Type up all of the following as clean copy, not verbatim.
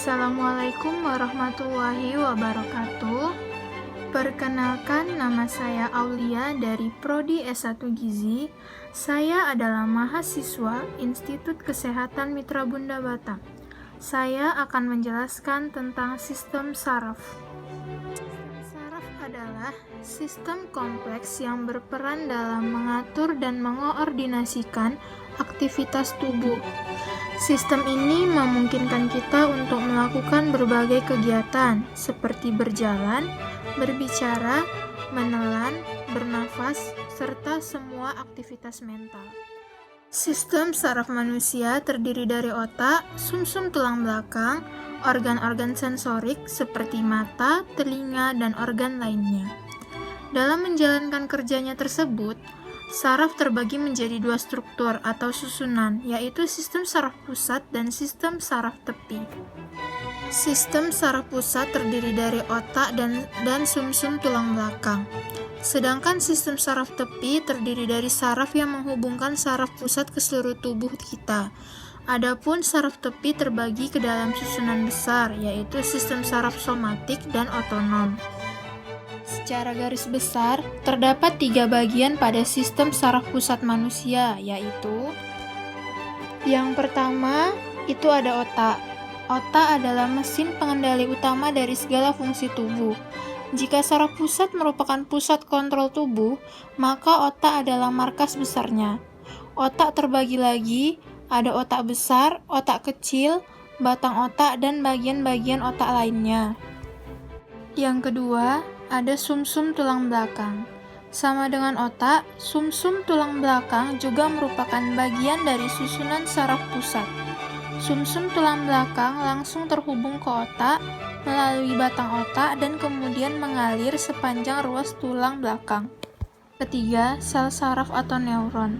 Assalamualaikum warahmatullahi wabarakatuh. Perkenalkan, nama saya Aulia dari Prodi S1 Gizi. Saya adalah mahasiswa Institut Kesehatan Mitra Bunda Batam. Saya akan menjelaskan tentang sistem saraf. Saraf adalah sistem kompleks yang berperan dalam mengatur dan mengoordinasikan aktivitas tubuh. Sistem ini memungkinkan kita untuk melakukan berbagai kegiatan seperti berjalan, berbicara, menelan, bernafas, serta semua aktivitas mental. Sistem saraf manusia terdiri dari otak, sumsum tulang belakang, organ-organ sensorik seperti mata, telinga, dan organ lainnya. Dalam menjalankan kerjanya tersebut, saraf terbagi menjadi dua struktur atau susunan, yaitu sistem saraf pusat dan sistem saraf tepi. Sistem saraf pusat terdiri dari otak dan sumsum tulang belakang. Sedangkan sistem saraf tepi terdiri dari saraf yang menghubungkan saraf pusat ke seluruh tubuh kita. Adapun saraf tepi terbagi ke dalam susunan besar, yaitu sistem saraf somatik dan otonom. Secara garis besar, terdapat 3 bagian pada sistem saraf pusat manusia, yaitu yang pertama, itu ada otak. Otak adalah mesin pengendali utama dari segala fungsi tubuh. Jika saraf pusat merupakan pusat kontrol tubuh, maka otak adalah markas besarnya. Otak terbagi lagi, ada otak besar, otak kecil, batang otak, dan bagian-bagian otak lainnya. Yang kedua, ada sumsum tulang belakang. Sama dengan otak, sumsum tulang belakang juga merupakan bagian dari susunan saraf pusat. Sumsum tulang belakang langsung terhubung ke otak melalui batang otak dan kemudian mengalir sepanjang ruas tulang belakang. Ketiga, sel saraf atau neuron.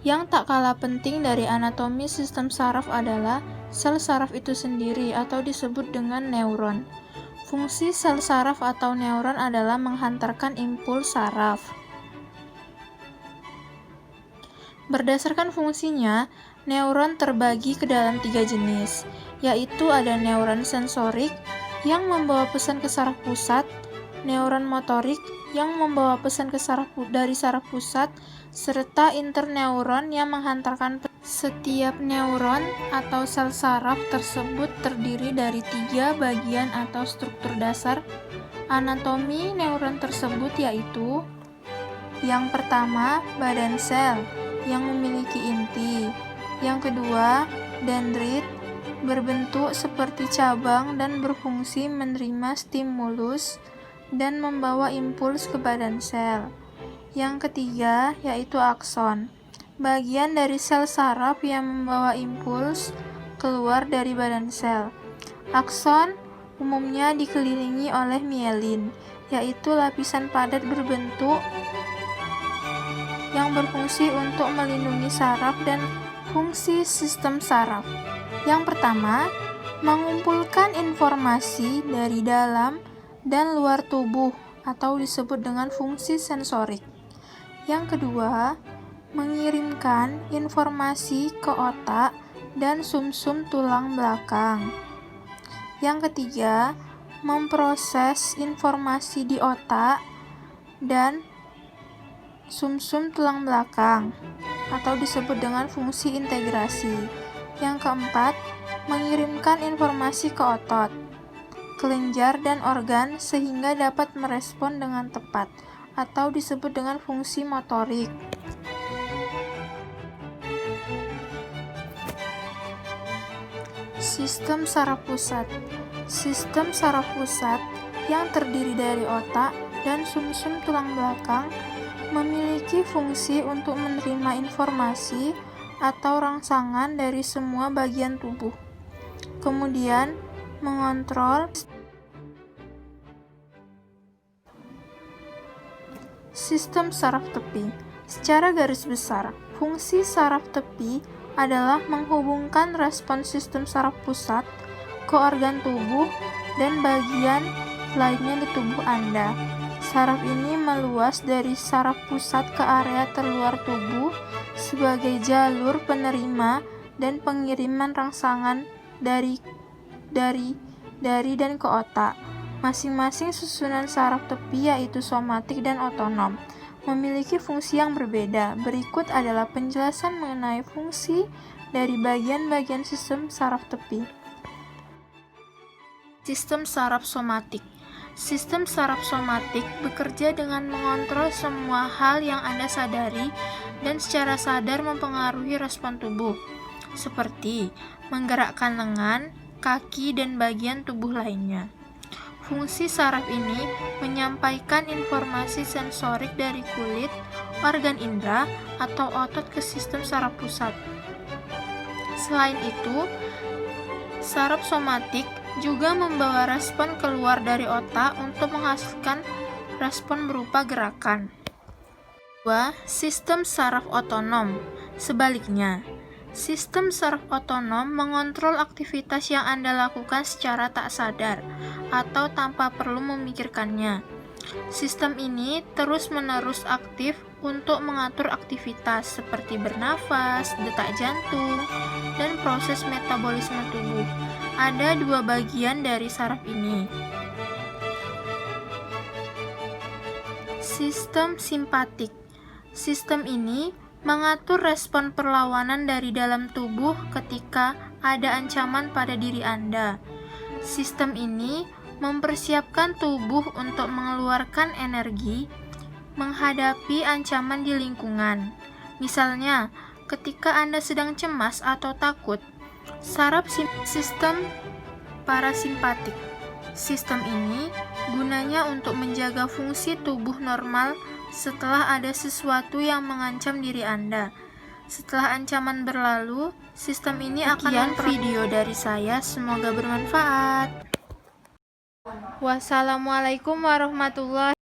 Yang tak kalah penting dari anatomi sistem saraf adalah sel saraf itu sendiri atau disebut dengan neuron. Fungsi sel saraf atau neuron adalah menghantarkan impuls saraf. Berdasarkan fungsinya, neuron terbagi ke dalam 3 jenis, yaitu ada neuron sensorik yang membawa pesan ke saraf pusat, neuron motorik yang membawa pesan ke dari saraf pusat, serta interneuron yang menghantarkan pesan. Setiap neuron atau sel saraf tersebut terdiri dari 3 bagian atau struktur dasar anatomi neuron tersebut, yaitu yang pertama, badan sel yang memiliki inti. Yang kedua, dendrit berbentuk seperti cabang dan berfungsi menerima stimulus dan membawa impuls ke badan sel. Yang ketiga, yaitu akson, bagian dari sel saraf yang membawa impuls keluar dari badan sel. Akson umumnya dikelilingi oleh mielin, yaitu lapisan padat berbentuk yang berfungsi untuk melindungi saraf dan fungsi sistem saraf. Yang pertama, mengumpulkan informasi dari dalam dan luar tubuh atau disebut dengan fungsi sensorik. Yang kedua, mengirimkan informasi ke otak dan sumsum tulang belakang. Yang ketiga, memproses informasi di otak dan sumsum tulang belakang atau disebut dengan fungsi integrasi. Yang keempat, mengirimkan informasi ke otot, kelenjar, dan organ sehingga dapat merespon dengan tepat atau disebut dengan fungsi motorik. Sistem saraf pusat. Sistem saraf pusat yang terdiri dari otak dan sumsum tulang belakang memiliki fungsi untuk menerima informasi atau rangsangan dari semua bagian tubuh. Kemudian, mengontrol. Sistem saraf tepi. Secara garis besar, fungsi saraf tepi adalah menghubungkan respons sistem saraf pusat ke organ tubuh dan bagian lainnya di tubuh Anda. Saraf ini meluas dari saraf pusat ke area terluar tubuh sebagai jalur penerima dan pengiriman rangsangan dari dan ke otak. Masing-masing susunan saraf tepi yaitu somatik dan otonom memiliki fungsi yang berbeda. Berikut adalah penjelasan mengenai fungsi dari bagian-bagian sistem saraf tepi. Sistem saraf somatik. Sistem saraf somatik bekerja dengan mengontrol semua hal yang Anda sadari dan secara sadar mempengaruhi respon tubuh, seperti menggerakkan lengan, kaki, dan bagian tubuh lainnya. Fungsi saraf ini menyampaikan informasi sensorik dari kulit, organ indera, atau otot ke sistem saraf pusat. Selain itu, saraf somatik juga membawa respon keluar dari otak untuk menghasilkan respon berupa gerakan. 2. Sistem saraf otonom. Sebaliknya, sistem saraf otonom mengontrol aktivitas yang Anda lakukan secara tak sadar atau tanpa perlu memikirkannya. Sistem ini terus-menerus aktif untuk mengatur aktivitas seperti bernafas, detak jantung, dan proses metabolisme tubuh. Ada dua bagian dari saraf ini. Sistem simpatik. Sistem ini mengatur respon perlawanan dari dalam tubuh ketika ada ancaman pada diri Anda. Sistem ini mempersiapkan tubuh untuk mengeluarkan energi menghadapi ancaman di lingkungan. Misalnya, ketika Anda sedang cemas atau takut, sistem parasimpatik. Sistem ini gunanya untuk menjaga fungsi tubuh normal setelah ada sesuatu yang mengancam diri Anda. Setelah ancaman berlalu, sistem ini akan video dari saya, semoga bermanfaat. Wassalamualaikum warahmatullahi